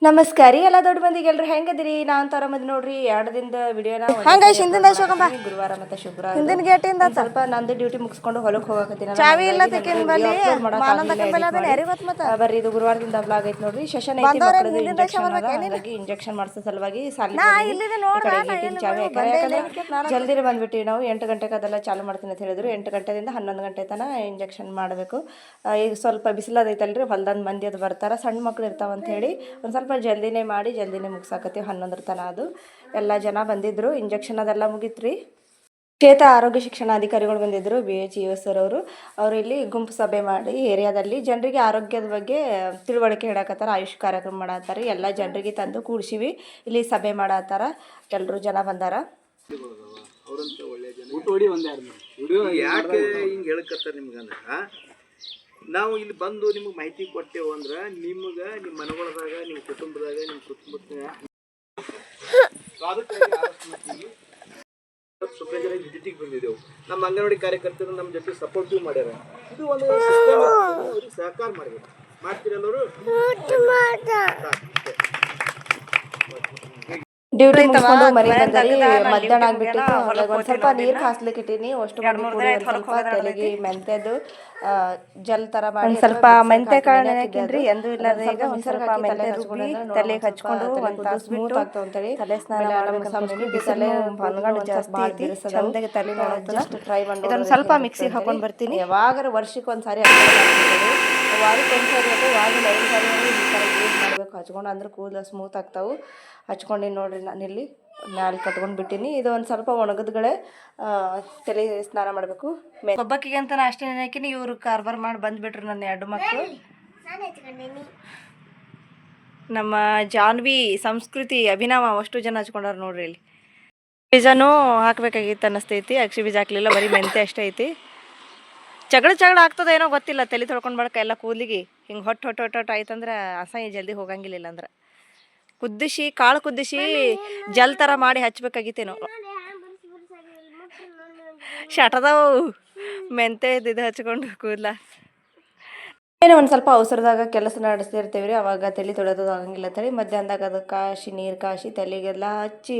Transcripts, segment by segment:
ನಮಸ್ಕಾರ ರೀ ಎಲ್ಲ ದೊಡ್ಡ ಮಂದಿಗೆ ಎಲ್ರು ಹೆಂಗದಿರಿ ನಾನು ತರಮದಿ ನೋಡ್ರಿ 2 ದಿನದ ವಿಡಿಯೋನ ಗುರುವಾರ ಮತ್ತೆ ಶುಕ್ರವಾರ ಹಿಂದಿನ ಗೇಟಿಂದ ಸ್ವಲ್ಪ ನಂದು ಡ್ಯೂಟಿ ಮುಗಿಸ್ಕೊಂಡು ಹೊಲಕ್ಕೆ ಹೋಗಕತ್ತೀನಿ ಚಾವಿ ಇಲ್ಲ ತಕಿನ್ ಬಲ್ಲಿ ಬರ್ರಿ ಇದು ಗುರುವಾರದಿಂದ ಬ್ಲಾಗ್ ಐತಿ ನೋಡ್ರಿ ಸೆಷನ್ ಐತಿ ಮಕ್ಕಳದು ಇಂಜೆಕ್ಷನ್ ಹಾಗಾಗಿ ಇಂಜೆಕ್ಷನ್ ಮಾಡಿಸೋ ಸಲುವಾಗಿ ಚಾವಿ ಜಲ್ದಿನೇ ಬಂದ್ಬಿಟ್ಟಿವಿ ನಾವು 8 ಗಂಟೆಗೆ ಅದೆಲ್ಲ ಚಾಲು ಮಾಡ್ತೀನಿ ಅಂತ ಹೇಳಿದ್ರು 8 ಗಂಟೆದಿಂದ 11 ಗಂಟೆ ತನಕ ಇಂಜೆಕ್ಷನ್ ಮಾಡಬೇಕು ಈಗ ಸ್ವಲ್ಪ ಬಿಸಿಲದೈತಲ್ರಿ ಹೊಲ್ದಂದು ಮಂದಿ ಅದು ಬರ್ತಾರೆ ಸಣ್ಣ ಮಕ್ಳು ಇರ್ತಾವಂತ ಹೇಳಿ ಒಂದು ಸ್ವಲ್ಪ ಜಲ್ದಿನೇ ಮಾಡಿ ಜಲ್ದಿನೇ ಮುಗಿಸಾಕತ್ತೀವಿ 11 ತನಕ ಅದು ಎಲ್ಲ ಜನ ಬಂದಿದ್ದರು ಇಂಜೆಕ್ಷನ್ ಅದೆಲ್ಲ ಮುಗಿತ್ರಿ ಕ್ಷೇತ್ರ ಆರೋಗ್ಯ ಶಿಕ್ಷಣಾಧಿಕಾರಿಗಳು ಬಂದಿದ್ದರು BHEO ಸರ್ ಅವರು ಇಲ್ಲಿ ಗುಂಪು ಸಭೆ ಮಾಡಿ ಏರಿಯಾದಲ್ಲಿ ಜನರಿಗೆ ಆರೋಗ್ಯದ ಬಗ್ಗೆ ತಿಳುವಳಿಕೆ ಹೇಳಕತ್ತಾರ ಆಯುಷ್ ಕಾರ್ಯಕ್ರಮ ಮಾಡತ್ತಾರೆ ಎಲ್ಲ ಜನರಿಗೆ ತಂದು ಕೂಡಿಸಿವಿ ಇಲ್ಲಿ ಸಭೆ ಮಾಡತ್ತಾರ ಎಲ್ಲರೂ ಜನ ಬಂದಾರ ಯಾಕೆ ಹಿಂಗೆ ಹೇಳಕತ್ತಾರ ನಿಮ್ಗಂದ್ರೆ ನಾವು ಇಲ್ಲಿ ಬಂದು ನಿಮಗೆ ಮಾಹಿತಿ ಕೊಟ್ಟೆವು ಅಂದ್ರೆ ನಿಮ್ಗೆ ನಿಮ್ಮ ಮನೆಗಳದಾಗ ನಿಮ್ಮ ಕುಟುಂಬದಾಗ ನಿಮ್ಮ ಸುತ್ತಮುತ್ತ ಸುಖಜನ ವಿಸಿಟಿಗೆ ಬಂದಿದ್ದೆವು ನಮ್ಮ ಅಂಗನವಾಡಿ ಕಾರ್ಯಕರ್ತರು ನಮ್ಮ ಜೊತೆ ಸಪೋರ್ಟಿವ್ ಮಾಡ್ಯಾರ ಇದು ಒಂದು ಸಿಸ್ಟಮ್ ಅವ್ರಿಗೆ ಸಹಕಾರ ಮಾಡಬೇಕು ಮಾಡ್ತೀರಲ್ಲವರು ಡ್ಯೂಟಿ ಮುಗಿಸ್ಕೊಂಡು ಮನೆಗೆ ಬಂದರಿ ಮಧ್ಯಾಹ್ನ ಆಗ್ಬಿಟ್ಟಿತ್ತು ಒಂದು ಸ್ವಲ್ಪ ನೀರು ಕಾಸ್ಲಿಕ್ಕೆ ಇಟ್ಟೀನಿ ಅಷ್ಟು ಸ್ವಲ್ಪ ತಲೆಗೆ ಮೆಂತ್ಯದು ಜಲ್ ಥರ ಮಾಡಿ ಸ್ವಲ್ಪ ಮೆಂತ್ಯ ಕಾಳು ನೆನೆಕಿನ್ರಿ ಎಂದೂ ಇಲ್ಲದೆ ಈಗ ಒಂದು ಸ್ವಲ್ಪ ಮೆಂತ್ಯ ರುಬ್ಬಿ ತಲೆಗೆ ಹಚ್ಕೊಂಡು ಒಂದು ತಾಸು ಸ್ಮೂತ್ ಆಗ್ತಾವ ಅಂತೇಳಿ ತಲೆ ಸ್ನಾನ ಮಾಡಬೇಕು ಸಂಸ್ಕೃತಿ ತಲೆ ಹೊನ್ಗಂಡು ಜಾಸ್ತಿ ಐತಿ ಚಂದಾಗಿ ತಲೆ ಜಸ್ಟ್ ಟ್ರೈ ಮಾಡಿ ಇದನ್ನು ಸ್ವಲ್ಪ ಮಿಕ್ಸಿಗೆ ಹಾಕೊಂಡು ಬರ್ತೀನಿ ಯಾವಾಗಾರ ವರ್ಷಕ್ಕೆ ಒಂದು ಸಾರಿ ವಾರಕ್ಕೆ ಒಂದು ಸಾರಿ ಅಥವಾ ವಾರದಲ್ಲಿ 5 ಸಾರಿ ಈ ಥರ ಯೂಸ್ ಮಾಡಬೇಕು ಹಚ್ಕೊಂಡು ಅಂದ್ರೆ ಕೂದಲು ಸ್ಮೂತ್ ಆಗ್ತಾವೆ ಹಚ್ಕೊಂಡಿನಿ ನೋಡ್ರಿ ನಾನಿಲ್ಲಿ ಮ್ಯಾಲೆ ಕಟ್ಕೊಂಡು ಬಿಟ್ಟಿನಿ ಇದು ಒಂದು ಸ್ವಲ್ಪ ಒಣಗದ್ಗಳೇ ತಲೆ ಸ್ನಾನ ಮಾಡಬೇಕು ಒಬ್ಬಕ್ಕಿಗೆ ಅಂತ ಅಷ್ಟೇ ನೆನಕಿನಿ ಇವರು ಕಾರ್ಬಾರ್ ಮಾಡಿ ಬಂದುಬಿಟ್ರು ನನ್ನ 2 ಮಕ್ಕಳು ನಮ್ಮ ಜಾನ್ವಿ ಸಂಸ್ಕೃತಿ ಅಭಿನವ ಅಷ್ಟು ಜನ ಹಚ್ಕೊಂಡಾರ ನೋಡ್ರಿ ಇಲ್ಲಿ ಬೀಜನೂ ಹಾಕ್ಬೇಕಾಗಿತ್ತು ಅನ್ನಿಸ್ತೈತಿ ಅಕ್ಷಿ ಬೀಜ ಹಾಕ್ಲಿಲ್ಲ ಬರೀ ಮೆಂತೆ ಅಷ್ಟೇ ಐತಿ ಜಗಳ ಆಗ್ತದೆ ಏನೋ ಗೊತ್ತಿಲ್ಲ ತಲೆ ತೊಳ್ಕೊಂಡು ಬಳಕ ಎಲ್ಲ ಕೂದಲಿಗೆ ಹಿಂಗೆ ಹೊಟ್ಟು ಆಯ್ತಂದ್ರೆ ಅಸಹ್ಯ ಜಲ್ದಿ ಹೋಗಂಗಿಲ್ಲ ಅಂದ್ರೆ ಕುದಿಸಿ ಕಾಳು ಕುದಿಸಿ ಜಲ್ ಥರ ಮಾಡಿ ಹಚ್ಬೇಕಾಗಿತ್ತೇನೋ ಶಟದವು ಮೆಂತೆ ಇದು ಹಚ್ಕೊಂಡು ಕೂದಲ ಏನೋ ಒಂದು ಸ್ವಲ್ಪ ಅವಸರದಾಗ ಕೆಲಸ ನಡೆಸ್ತಿರ್ತೀವಿ ರೀ ಅವಾಗ ತಲೆ ತೊಳೆದು ಆಗಂಗಿಲ್ಲ ತಲೆ ಮಧ್ಯಾಹ್ನದಾಗ ಅದು ನೀರು ಕಾಶಿ ತಲೆಗೆಲ್ಲ ಹಚ್ಚಿ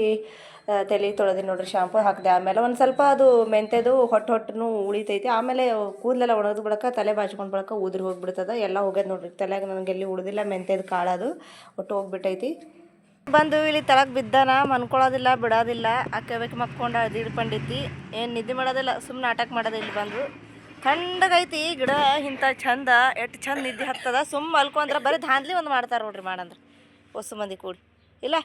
ತಲೆ ತೊಳೆದು ನೋಡ್ರಿ ಶಾಂಪು ಹಾಕಿದೆ ಆಮೇಲೆ ಒಂದು ಸ್ವಲ್ಪ ಅದು ಮೆಂತೆದು ಹೊಟ್ಟೆನೂ ಉಳಿತೈತಿ ಆಮೇಲೆ ಕೂದಲೆಲ್ಲ ಒಣಗಿದ ಬಳಿಕ ತಲೆ ಬಾಚ್ಕೊಂಡು ಬಳಿಕ ಉದುರಿ ಹೋಗ್ಬಿಡ್ತದೆ ಎಲ್ಲ ಹೋಗ್ಯದ ನೋಡ್ರಿ ತಲೆಗೆ ನನಗೆ ಎಲ್ಲಿ ಉಳಿದಿಲ್ಲ ಮೆಂತೆದು ಕಾಳದು ಒಟ್ಟು ಹೋಗ್ಬಿಟ್ಟೈತಿ ಬಂದು ಇಲ್ಲಿ ತಳಗೆ ಬಿದ್ದಾನ ಮನ್ಕೊಳ್ಳೋದಿಲ್ಲ ಬಿಡೋದಿಲ್ಲ ಅಕ್ಕಬೇಕು ಮಕ್ಕೊಂಡು ಅದಿಡ್ ಪಂಡಿತಿ ಏನು ನಿದ್ದೆ ಮಾಡೋದಿಲ್ಲ ಸುಮ್ಮನೆ ನಾಟಕ ಮಾಡೋದು ಇಲ್ಲಿ ಬಂದು ಥಂಡಗೈತಿ ಗಿಡ ಇಂಥ ಚಂದ ಎಷ್ಟು ಚಂದ ನಿದ್ದೆ ಹತ್ತದ ಸುಮ್ಮ ಮಲ್ಕೊಂಡ್ರೆ ಬರೀ ಧಾಂದ್ಲಿ ಒಂದು ಮಾಡ್ತಾರೆ ನೋಡ್ರಿ ಮಾಡಂದ್ರೆ ಹೊಸ ಮಂದಿ ಕೂಡಿ ಇಲ್ಲ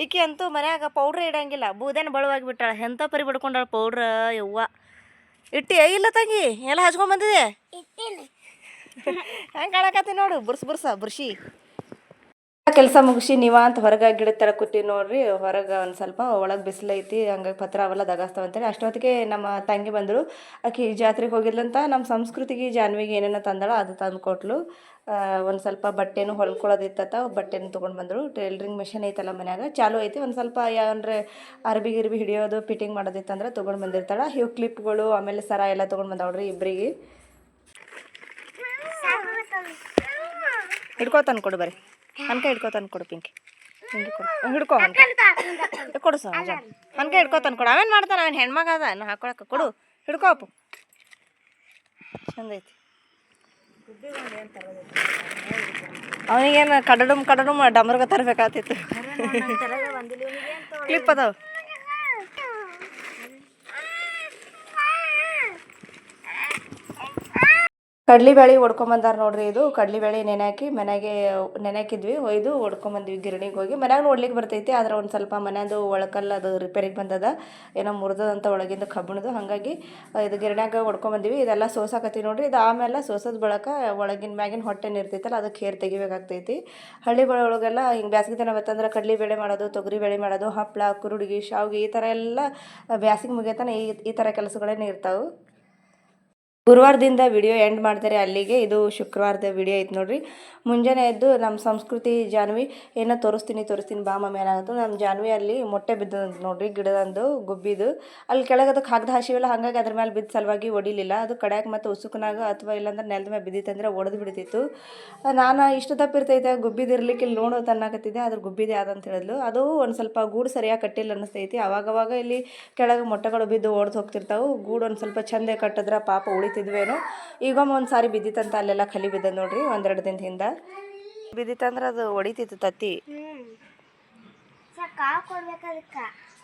ಈಕೆ ಅಂತೂ ಮನ್ಯಾಗ ಪೌಡ್ರ್ ಇಡಂಗಿಲ್ಲ ಬೂದೇನ ಬಳುವಾಗಿ ಬಿಟ್ಟಾಳ ಎಂಥ ಪರಿ ಬಿಡ್ಕೊಂಡಾಳ ಪೌಡ್ರ ಯವ್ವ ಇಟ್ಟಿ ಇಲ್ಲ ತಂಗಿ ಎಲ್ಲ ಹಚ್ಕೊಂಡ್ಬಂದಿದೆ ಹಂಗೆ ಕಾಣಕತ್ತಿ ನೋಡು ಬುರ್ಸಿ ಕೆಲಸ ಮುಗಿಸಿ ಅಂತ ಹೊರಗೆ ಗಿಡದ ತರ ಕೂತೀವಿ ನೋಡ್ರಿ ಹೊರಗೆ ಒಂದು ಸ್ವಲ್ಪ ಒಳಗೆ ಬಿಸಿಲೈತಿ ಹಂಗಾಗಿ ಪತ್ರ ಅವೆಲ್ಲ ದಗಾಸ್ತಾವಂತೇಳಿ ಅಷ್ಟೊತ್ತಿಗೆ ನಮ್ಮ ತಂಗಿ ಬಂದರು ಆಕೆ ಜಾತ್ರೆಗೆ ಹೋಗಿದ್ಲಂತ ನಮ್ಮ ಸಂಸ್ಕೃತಿಗೆ ಜಾನ್ವಿಗೆ ಏನೇನೋ ತಂದಳ ಅದು ತಂದು ಕೊಟ್ಲು ಒಂದು ಸ್ವಲ್ಪ ಬಟ್ಟೆನೂ ಹೊಲ್ಕೊಳ್ಳೋದಿತ್ತ ಬಟ್ಟೆನೂ ತೊಗೊಂಡು ಬಂದರು ಟೈಲರಿಂಗ್ ಮಿಷಿನ್ ಐತಲ್ಲ ಮನ್ಯಾಗ ಚಾಲು ಐತಿ ಒಂದು ಸ್ವಲ್ಪ ಯಾವಂದ್ರೆ ಅರ್ಬಿ ಹಿಡಿಯೋದು ಫಿಟ್ಟಿಂಗ್ ಮಾಡೋದಿತ್ತಂದ್ರೆ ತೊಗೊಂಡು ಬಂದಿರ್ತಾಳೆ ಇವು ಕ್ಲಿಪ್ಗಳು ಆಮೇಲೆ ಸರ ಎಲ್ಲ ತೊಗೊಂಡು ಬಂದವ್ರಿ ಇಬ್ಬರಿಗೆ ಹಿಡ್ಕೋತಾನೆ ಕೊಡು ಬರೀ ಅನ್ಕ ಹಿಡ್ಕೋತಾನೆ ಕೊಡು ಪಿಂಕಿ ಹಿಡ್ಕೊ ಕೊಡು ಸ ಅನ್ಕ ಹಿಡ್ಕೋತಾನೆ ಕೊಡು ಅವೇನು ಮಾಡ್ತಾನೆ ಅವನು ಹೆಣ್ಮಗ ಅದ ನಾ ಹಾಕೊಳಕ್ಕೆ ಕೊಡು ಹಿಡ್ಕೋ ಅಪ್ಪು ಚಂದ ಐತಿ ಅವನಿಗೇನು ಕಡಡುಮ್ ಡಮರ್ಗ ತರಬೇಕಾಗ್ತಿತ್ತು ಕ್ಲಿಪ್ ಅದಾವ ಕಡ್ಲಿಬೇಳೆ ಹೊಡ್ಕೊಂಬಂದಾರ ನೋಡ್ರಿ ಇದು ಕಡ್ಲಿಬೇಳೆ ನೆನೆಹಾಕಿ ಮನೆಗೆ ನೆನೆಹಾಕಿದ್ವಿ ಒಯ್ದು ಹೊಡ್ಕೊಂಬಂದ್ವಿ ಗಿರಣಿಗೆ ಹೋಗಿ ಮನ್ಯಾಗ ನೋಡ್ಲಿಕ್ಕೆ ಬರ್ತೈತಿ ಆದ್ರೆ ಒಂದು ಸ್ವಲ್ಪ ಮನೆಯದು ಒಳಕಲ್ಲ ಅದು ರಿಪೇರಿಗೆ ಬಂದದ ಏನೋ ಮುರಿದದಂತ ಒಳಗಿಂದ ಕಬ್ಬಣದು ಹಾಗಾಗಿ ಇದು ಗಿರಣ್ಯಾಗ ಹೊಡ್ಕೊಂಬಂದ್ವಿ ಇದೆಲ್ಲ ಸೋಸಾಕತ್ತೀವಿ ನೋಡ್ರಿ ಇದು ಆಮೇಲೆ ಸೋಸೋದು ಬಳಕ ಒಳಗಿನ ಮ್ಯಾಗಿನ ಹೊಟ್ಟೆನ ಇರ್ತೈತಲ್ಲ ಅದಕ್ಕೆ ಹೇರ್ ತೆಗಿಬೇಕಾಗ್ತೈತಿ ಹಳ್ಳಿ ಬೆಳೆ ಒಳಗೆಲ್ಲ ಹಿಂಗೆ ಬ್ಯಾಸಿಗೆ ದಿನ ಬತ್ತಂದ್ರೆ ಕಡ್ಲಿಬೇಳೆ ಮಾಡೋದು ತೊಗರಿಬೇಳೆ ಮಾಡೋದು ಹಪ್ಪಳ ಕುರುಡಿಗೆ ಶಾವಿಗೆ ಈ ಥರ ಎಲ್ಲ ಬ್ಯಾಸಿಗೆ ಮುಗಿಯತನ ಈ ಥರ ಕೆಲಸಗಳೇನೇ ಇರ್ತಾವೆ ಗುರುವಾರದಿಂದ ವಿಡಿಯೋ ಎಂಡ್ ಮಾಡ್ತಾರೆ ಅಲ್ಲಿಗೆ. ಇದು ಶುಕ್ರವಾರದ ವಿಡಿಯೋ ಐತೆ ನೋಡ್ರಿ. ಮುಂಜಾನೆ ಎದ್ದು ನಮ್ಮ ಸಂಸ್ಕೃತಿ ಜಾನ್ವಿ ಏನೋ ತೋರಿಸ್ತೀನಿ ಬಾ ಮಮ್ಮಿ ಏನಾಗುತ್ತೆ. ನಮ್ಮ ಜಾನ್ವಿ ಅಲ್ಲಿ ಮೊಟ್ಟೆ ಬಿದ್ದು ನೋಡ್ರಿ, ಗಿಡದಂದು ಗುಬ್ಬಿದು ಅಲ್ಲಿ ಕೆಳಗೆ ಅದಕ್ಕೆ ಹಾಕ್ದ ಹಸಿವೆಲ್ಲ, ಹಾಗಾಗಿ ಅದ್ರ ಮೇಲೆ ಬಿದ್ದ ಸಲುವಾಗಿ ಹೊಡಿಲಿಲ್ಲ. ಅದು ಕಡ್ಯಾಕ ಮತ್ತು ಉಸುಕನಾಗ ಅಥವಾ ಇಲ್ಲಾಂದ್ರೆ ನೆಲದ ಮೇಲೆ ಬಿದ್ದಿತ್ತಂದ್ರೆ ಒಡೆದು ಬಿಡ್ತಿತ್ತು. ನಾನು ಇಷ್ಟು ದಪ್ಪ ಇರ್ತೈತೆ ಗುಬ್ಬಿದಿರ್ಲಿಕ್ಕೆ ಇಲ್ಲಿ ನೋಡೋ ತನ್ನಕತ್ತಿದ್ದೆ, ಅದ್ರ ಗುಬ್ಬಿದೆ ಆದಂತ ಹೇಳಿದ್ಲು. ಅದು ಒಂದು ಸ್ವಲ್ಪ ಗೂಡು ಸರಿಯಾಗಿ ಕಟ್ಟಿಲ್ಲ ಅನ್ನಿಸ್ತೈತಿ. ಅವಾಗವಾಗ ಇಲ್ಲಿ ಕೆಳಗೆ ಮೊಟ್ಟೆಗಳು ಬಿದ್ದು ಓಡ್ದು ಹೋಗ್ತಿರ್ತಾವೆ. ಗೂಡು ಒಂದು ಸ್ವಲ್ಪ ಚಂದ ಕಟ್ಟಿದ್ರೆ ಪಾಪ ಉಳಿತಿದ್ವೇನೋ. ಈಗೊಮ್ಮೆ ಒಂದು ಸಾರಿ ಬಿದ್ದಿತ್ತಂತ ಅಲ್ಲೆಲ್ಲ ಖಲಿ ಬಿದ್ದದ ನೋಡ್ರಿ, ಒಂದೆರಡು ದಿನದ ಹಿಂದೆ ಬಿದ್ದಿತ್ತಂದ್ರೆ ಅದು ಹೊಡಿತಿತ್ತು ತತ್ತಿ.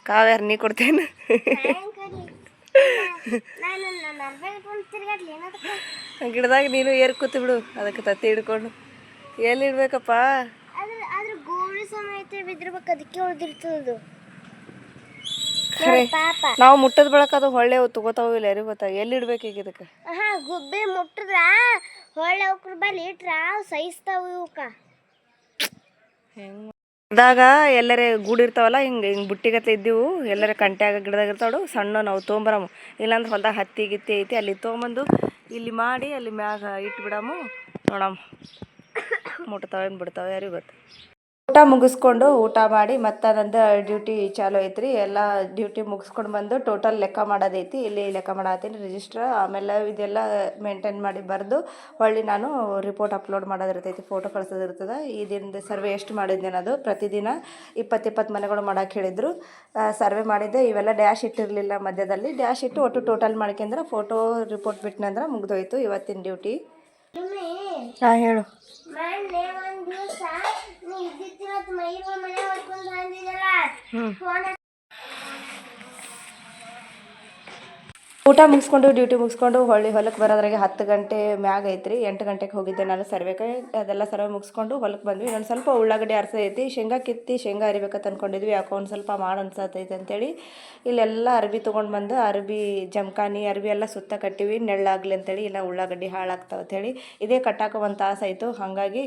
ಕಾವ್ಯಾರ ನೀ ಕೊಡ್ತೇನೆ. ಗಿಡದಾಗ ನೀನು ಏರ್ ಕೂತು ಬಿಡು, ಅದಕ್ಕೆ ತತ್ತಿ ಹಿಡ್ಕೊಂಡು. ಎಲ್ಲಿ ಇಡ್ಬೇಕಪ್ಪ? ನಾವು ಮುಟ್ಟದ ಬಳಕ ಅದು ಹೊಳ್ಳೆ ತಗೋತಾವ ಇಲ್ಲ, ಯಾರಿಗೆ ಗೊತ್ತಾ ಎಲ್ಲಿ ಇಡ್ಬೇಕು ಈಗ ಇದಕ್ಕೆ. ಗುಬ್ಬಿ ಮುಟ್ಟಿದ್ರ ಹೊಳ್ಳೆ ಅವ್ರ ಬಲ್ಲಿ ಇಟ್ರ ಸಹಿಸ್ತಾವ ಇವಕ್ಕ. ಅದಾಗ ಎಲ್ಲರೇ ಗೂಡಿರ್ತಾವಲ್ಲ, ಹಿಂಗೆ ಬುಟ್ಟಿಗತ್ಲೆ ಇದ್ದೀವು, ಎಲ್ಲರ ಕಂಟ್ಯಾಗ ಗಿಡದಾಗ ಇರ್ತಾವು ಸಣ್ಣ. ನಾವು ತೊಗೊಂಬರಮ್ಮ, ಇಲ್ಲಾಂದ್ರೆ ಹೊಲ್ದಾಗ ಹತ್ತಿ ಗಿತ್ತಿ ಐತಿ, ಅಲ್ಲಿ ತೊಗೊಂಬಂದು ಇಲ್ಲಿ ಮಾಡಿ ಅಲ್ಲಿ ಮ್ಯಾಗ ಇಟ್ಟು ಬಿಡಮ್ಮ. ನೋಡಮ್ಮ ಮುಟ್ತಾವೇನು ಬಿಡ್ತಾವೆ ಯಾರಿಗೆ ಗೊತ್ತು. ಊಟ ಮುಗಿಸ್ಕೊಂಡು ಊಟ ಮಾಡಿ ಮತ್ತು ನಂದು ಡ್ಯೂಟಿ ಚಾಲು ಐತ್ರಿ. ಎಲ್ಲ ಡ್ಯೂಟಿ ಮುಗಿಸ್ಕೊಂಡು ಬಂದು ಟೋಟಲ್ ಲೆಕ್ಕ ಮಾಡೋದೈತಿ. ಇಲ್ಲಿ ಲೆಕ್ಕ ಮಾಡತ್ತೀನಿ ರಿಜಿಸ್ಟ್ರ್. ಆಮೇಲೆ ಇದೆಲ್ಲ ಮೇಂಟೈನ್ ಮಾಡಿ ಬರೆದು ಹೊಳ್ಳಿ ನಾನು ರಿಪೋರ್ಟ್ ಅಪ್ಲೋಡ್ ಮಾಡೋದಿರ್ತೈತಿ, ಫೋಟೋ ಕಳ್ಸೋದಿರ್ತದೆ. ಈ ದಿನದ ಸರ್ವೆ ಎಷ್ಟು ಮಾಡಿದ್ದೆ ಅನ್ನೋದು. ಪ್ರತಿದಿನ 20 ಮನೆಗಳು ಮಾಡೋಕೆ ಹೇಳಿದರು. ಸರ್ವೆ ಮಾಡಿದ್ದೆ. ಇವೆಲ್ಲ ಡ್ಯಾಶ್ ಇಟ್ಟಿರಲಿಲ್ಲ ಮಧ್ಯದಲ್ಲಿ. ಡ್ಯಾಶ್ ಇಟ್ಟು ಒಟ್ಟು ಟೋಟಲ್ ಮಾಡ್ಕೊಂಡ್ರೆ ಫೋಟೋ ರಿಪೋರ್ಟ್ ಬಿಟ್ಟನಂದ್ರೆ ಮುಗ್ದೋಯ್ತು ಇವತ್ತಿನ ಡ್ಯೂಟಿ. ಹಾಂ ಹೇಳು. ಊಟ ಮುಗಿಸ್ಕೊಂಡು ಡ್ಯೂಟಿ ಮುಗಿಸ್ಕೊಂಡು ಹೊಲಕ್ಕೆ ಬರೋದ್ರಾಗೆ 10 ಗಂಟೆ ಮ್ಯಾಗ ಐತ್ರಿ. 8 ಗಂಟೆಗೆ ಹೋಗಿದ್ದೆ ನಾನು ಸರ್ವೆಗೆ. ಅದೆಲ್ಲ ಸರ್ವೆ ಮುಗಿಸ್ಕೊಂಡು ಹೊಲಕ್ಕೆ ಬಂದ್ವಿ. ಇನ್ನೊಂದು ಸ್ವಲ್ಪ ಉಳ್ಳಾಗಡ್ಡಿ ಅರ್ಸೈತಿ, ಶೇಂಗಾ ಶೇಂಗಾ ಅರಿಬೇಕಂತ ಅಂದ್ಕೊಂಡಿದ್ವಿ. ಯಾಕೋ ಒಂದು ಸ್ವಲ್ಪ ಮಾಡಿ ಅನ್ಸತೈತೆ ಅಂತೇಳಿ ಇಲ್ಲೆಲ್ಲ ಅರ್ಬಿ ತೊಗೊಂಡು ಬಂದು ಅರ್ಬಿ ಜಮಖಾನಿ ಅರ್ಬಿ ಎಲ್ಲ ಸುತ್ತ ಕಟ್ಟಿವಿ, ನೆಳ್ಳಾಗ್ಲಿ ಅಂತೇಳಿ. ಇಲ್ಲ ಉಳ್ಳಾಗಡ್ಡಿ ಹಾಳಾಗ್ತಾವೆ ಅಂತೇಳಿ ಇದೇ ಕಟ್ಟಾಕ ಒಂದು ತಾಸು ಆಯಿತು. ಹಾಗಾಗಿ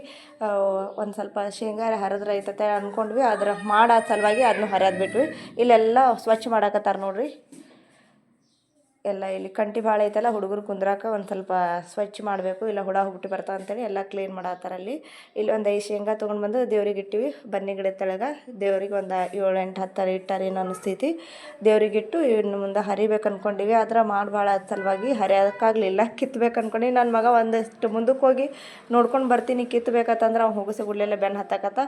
ಒಂದು ಸ್ವಲ್ಪ ಶೇಂಗಾ ಹರಿದ್ರೆ ಐತತೆ ಅಂದ್ಕೊಂಡ್ವಿ. ಅದ್ರ ಮಾಡೋ ಸಲುವಾಗಿ ಅದನ್ನು ಹರಿಯೋದು ಬಿಟ್ವಿ. ಇಲ್ಲೆಲ್ಲ ಸ್ವಚ್ಛ ಮಾಡಾಕತ್ತಾರ ನೋಡ್ರಿ. ಎಲ್ಲ ಇಲ್ಲಿ ಕಂಟಿ ಭಾಳ ಐತಲ್ಲ, ಹುಡುಗರು ಕುಂದ್ರಾಕ ಒಂದು ಸ್ವಲ್ಪ ಸ್ವಚ್ಛ ಮಾಡಬೇಕು, ಇಲ್ಲ ಹುಳ ಹುಟ್ಟಿ ಬರ್ತಾವೆ ಅಂತೇಳಿ ಎಲ್ಲ ಕ್ಲೀನ್ ಮಾಡತ್ತಾರ ಅಲ್ಲಿ. ಇಲ್ಲಿ ಒಂದು 5 ಶೇಂಗಾ ತೊಗೊಂಡು ಬಂದು ದೇವ್ರಿಗೆ ಇಟ್ಟಿವಿ ಬನ್ನಿ ಗಿಡದ ತೆಳಗೆ. ದೇವ್ರಿಗೆ ಒಂದು 7, 8, 10 ಇಟ್ಟಾರ ಏನು ಅನ್ನಿಸ್ತೈತಿ. ದೇವ್ರಿಗೆ ಇಟ್ಟು ಇನ್ನು ಮುಂದೆ ಹರಿಬೇಕು ಅಂದ್ಕೊಂಡಿವಿ. ಆದ್ರೆ ಮಾಡಿ ಭಾಳ ಸಲುವಾಗಿ ಹರಿಯೋಕ್ಕಾಗಲಿಲ್ಲ. ಕಿತ್ಬೇಕು ಅಂದ್ಕೊಂಡು ನನ್ನ ಮಗ ಒಂದಷ್ಟು ಮುಂದಕ್ಕೆ ಹೋಗಿ ನೋಡ್ಕೊಂಡು ಬರ್ತೀನಿ ಕಿತ್ತಬೇಕಂತಂದ್ರೆ ಅವ್ನು ಹೋಗಿಸಿ ಗುಡ್ಲೆಲ್ಲ ಬೆನ್ನು ಹತ್ತಕತ್ತ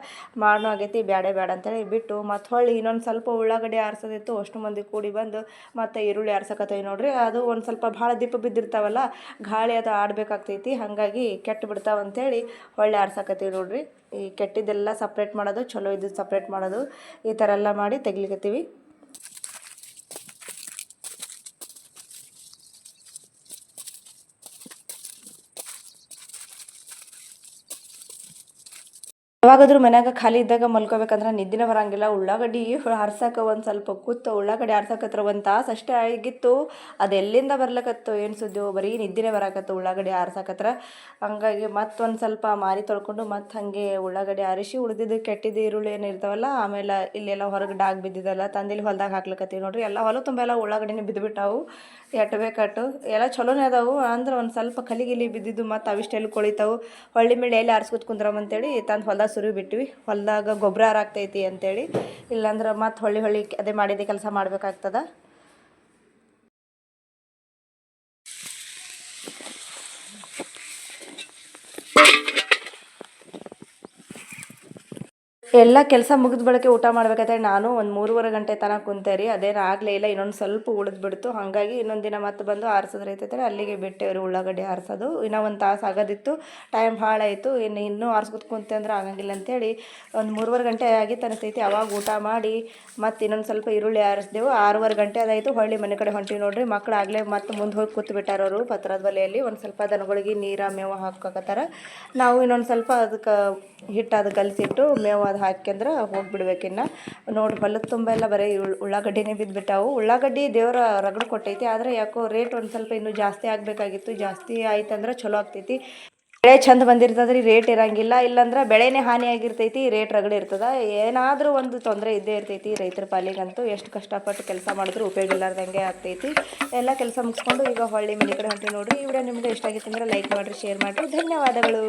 ಮಾಡೋ ಆಗೈತಿ. ಬೇಡ ಅಂತೇಳಿ ಬಿಟ್ಟು ಮತ್ತು ಹೊಳ್ಳಿ ಇನ್ನೊಂದು ಸ್ವಲ್ಪ ಉಳ್ಳಾಗಡ್ಡಿ ಆರಿಸೋದಿತ್ತು. ಅಷ್ಟು ಮಂದಿ ಕೂಡಿ ಬಂದು ಮತ್ತು ಈರುಳ್ಳಿ ಆರ್ಸಕತ್ತೇವೆ ನೋಡ್ರಿ. ಅದು ಒಂದು ಸ್ವಲ್ಪ ಭಾಳ ದೀಪ ಬಿದ್ದಿರ್ತಾವಲ್ಲ, ಗಾಳಿ ಅದು ಆಡಬೇಕಾಗ್ತೈತಿ, ಹಾಗಾಗಿ ಕೆಟ್ಟು ಬಿಡ್ತಾವಂತೇಳಿ ಹೊಳ್ಳಿ ಆರ್ಸಕತ್ತೀವಿ ನೋಡ್ರಿ. ಈ ಕೆಟ್ಟಿದ್ದೆಲ್ಲ ಸಪ್ರೇಟ್ ಮಾಡೋದು, ಚಲೋ ಇದ್ದು ಸಪ್ರೇಟ್ ಮಾಡೋದು, ಈ ಥರ ಎಲ್ಲ ಮಾಡಿ ತೆಗಿಲಿಕತ್ತೀವಿ. ಯಾವಾಗಾದ್ರೂ ಮನ್ಯಾಗ ಖಾಲಿ ಇದ್ದಾಗ ಮಲ್ಕೋಬೇಕಂದ್ರೆ ನಿದ್ದಿನೇ ಬರೋಂಗಿಲ್ಲ. ಉಳ್ಳಾಗಡ್ಡಿ ಹರ್ಸಕ್ಕೆ ಒಂದು ಸ್ವಲ್ಪ ಕೂತು ಉಳ್ಳಾಗಡ್ಡಿ ಆರ್ಸಕತ್ರ ಒಂದು ತಾಸು ಅಷ್ಟೇ ಆಗಿತ್ತು. ಅದು ಎಲ್ಲಿಂದ ಬರ್ಲಕತ್ತು ಏನು ಸುದ್ದಿಯೋ, ಬರೀ ನಿದ್ದಿನೇ ಬರಾಕತ್ತು ಉಳ್ಳಾಗಡ್ಡಿ ಆರ್ಸಕತ್ರ. ಹಂಗಾಗಿ ಮತ್ತೊಂದು ಸ್ವಲ್ಪ ಮಾರಿ ತೊಳ್ಕೊಂಡು ಮತ್ತು ಹಾಗೆ ಉಳ್ಳಾಗಡ್ಡಿ ಆರಿಸಿ ಉಳಿದಿದ್ದು ಕೆಟ್ಟಿದ್ದು ಈರುಳ್ಳಿ ಏನು ಇರ್ತಾವಲ್ಲ, ಆಮೇಲೆ ಇಲ್ಲೆಲ್ಲ ಹೊರಗೆ ಡಾಗ್ ಬಿದ್ದಿದ್ದಲ್ಲ ತಂದಿಲ್ಲಿ ಹೊಲ್ದಾಗ ಹಾಕ್ಲಕತ್ತೀವಿ ನೋಡ್ರಿ. ಎಲ್ಲ ಹೊಲ ತುಂಬ ಎಲ್ಲ ಉಳ್ಳಾಗಡ್ಡಿನೇ ಬಿದ್ದುಬಿಟ್ಟಾವು. ಎಟ್ಟು ಬೇಕಟ್ಟು ಎಲ್ಲ ಚಲೋನೇ ಅದಾವು. ಅಂದ್ರೆ ಒಂದು ಸ್ವಲ್ಪ ಕಲಿಗಿಲಿ ಬಿದ್ದಿದ್ದು ಮತ್ತು ಅವಿಷ್ಟೆಲ್ಲ ಕೊಳಿತಾವು. ಹೊಳ್ಳಿ ಮೇಲೆ ಎಲ್ಲಿ ಆರಿಸ್ಕೊತ ಕುಂದ್ರಮ್ಮಂತೇಳಿ ತಂದು ಹೊಲ್ದಾಗ ಸುರಿವಿ ಬಿಟ್ವಿ. ಹೊಲದಾಗ ಗೊಬ್ಬರ ಹಾರಾಗ್ತೈತಿ ಅಂತೇಳಿ. ಇಲ್ಲಾಂದ್ರೆ ಮತ್ತು ಹೊಳ್ಳಿ ಅದೇ ಮಾಡಿದ್ದೆ ಕೆಲಸ ಮಾಡಬೇಕಾಗ್ತದ. ಎಲ್ಲ ಕೆಲಸ ಮುಗಿದ ಬಳಿಕೆ ಊಟ ಮಾಡ್ಬೇಕಾದ್ರೆ ನಾನು ಒಂದು 3:30 ಗಂಟೆ ತನಕ ಕುಂತೆ ರೀ. ಅದೇನು ಆಗಲೇ ಇಲ್ಲ, ಇನ್ನೊಂದು ಸ್ವಲ್ಪ ಉಳಿದ್ಬಿಡ್ತು. ಹಾಗಾಗಿ ಇನ್ನೊಂದು ದಿನ ಮತ್ತೆ ಬಂದು ಆರಿಸೋದ್ರೈತೈತೆ ಅಲ್ಲಿಗೆ ಬಿಟ್ಟೇವ್ರಿ ಉಳ್ಳಾಗಡ್ಡಿ ಆರಿಸೋದು. ಇನ್ನೂ ಒಂದು ತಾಸು ಆಗೋದಿತ್ತು, ಟೈಮ್ ಭಾಳ ಆಯಿತು. ಇನ್ನೂ ಆರಿಸ್ಕೊತ ಕುಂತೆ ಅಂದ್ರೆ ಆಗಂಗಿಲ್ಲ ಅಂತೇಳಿ ಒಂದು 3:30 ಗಂಟೆ ಆಗಿತ್ತು ಅನಿಸ್ತೈತಿ. ಅವಾಗ ಊಟ ಮಾಡಿ ಮತ್ತು ಇನ್ನೊಂದು ಸ್ವಲ್ಪ ಈರುಳ್ಳಿ ಆರಿಸಿದೆವು. 6:15 ಗಂಟೆ ಅದಾಯಿತು. ಹೊಳ್ಳಿ ಮನೆ ಕಡೆ ಹೊಂಟಿವಿ ನೋಡ್ರಿ. ಮಕ್ಳು ಆಗಲೇ ಮತ್ತೆ ಮುಂದೆ ಹೋಗಿ ಕೂತು ಬಿಟ್ಟಾರವರು ಪತ್ರದ ಬಲೆಯಲ್ಲಿ. ಒಂದು ಸ್ವಲ್ಪ ದನಗಳಿಗೆ ನೀರು ಮೇವು ಹಾಕೋಕತ್ತಾರ. ನಾವು ಇನ್ನೊಂದು ಸ್ವಲ್ಪ ಅದಕ್ಕೆ ಹಿಟ್ಟು ಅದು ಕಲಸಿಟ್ಟು ಮೇವು ಅದು ಹಾಕ್ಯಂದ್ರೆ ಹೋಗಿಬಿಡ್ಬೇಕಿನ್ನು. ನೋಡಿ ಹೊಲದ ತುಂಬ ಎಲ್ಲ ಬರೀ ಉಳ್ಳಾಗಡ್ಡಿನೇ ಬಿದ್ದುಬಿಟ್ಟಾವು. ಉಳ್ಳಾಗಡ್ಡಿ ದೇವರ ರಗಡು ಕೊಟ್ಟೈತಿ, ಆದರೆ ಯಾಕೋ ರೇಟ್ ಒಂದು ಸ್ವಲ್ಪ ಇನ್ನೂ ಜಾಸ್ತಿ ಆಗಬೇಕಾಗಿತ್ತು. ಜಾಸ್ತಿ ಆಯ್ತಂದ್ರೆ ಚಲೋ ಆಗ್ತೈತಿ. ಬೆಳೆ ಚಂದ ಬಂದಿರ್ತದ್ರಿ ರೇಟ್ ಇರಂಗಿಲ್ಲ, ಇಲ್ಲಾಂದ್ರೆ ಬೆಳೆನೇ ಹಾನಿಯಾಗಿರ್ತೈತಿ, ರೇಟ್ ರಗಡೆ ಇರ್ತದ. ಏನಾದರೂ ಒಂದು ತೊಂದರೆ ಇದ್ದೇ ಇರ್ತೈತಿ ರೈತರ ಪಾಲಿಗಂತೂ. ಎಷ್ಟು ಕಷ್ಟಪಟ್ಟು ಕೆಲಸ ಮಾಡಿದ್ರು ಉಪಯೋಗ ಇಲ್ಲಾರ್ದಂಗೆ ಆಗ್ತೈತಿ. ಎಲ್ಲ ಕೆಲಸ ಮುಗಿಸ್ಕೊಂಡು ಈಗ ಹೊಳ್ಳಿ ಮನೆ ಕಡೆ ಹೊಂಟೀವಿ ನೋಡ್ರಿ. ಈ ವಿಡಿಯೋ ನಿಮ್ಗೆ ಇಷ್ಟ ಆಗಿತ್ತು ಅಂದ್ರೆ ಲೈಕ್ ಮಾಡಿರಿ, ಶೇರ್ ಮಾಡಿರಿ. ಧನ್ಯವಾದಗಳು.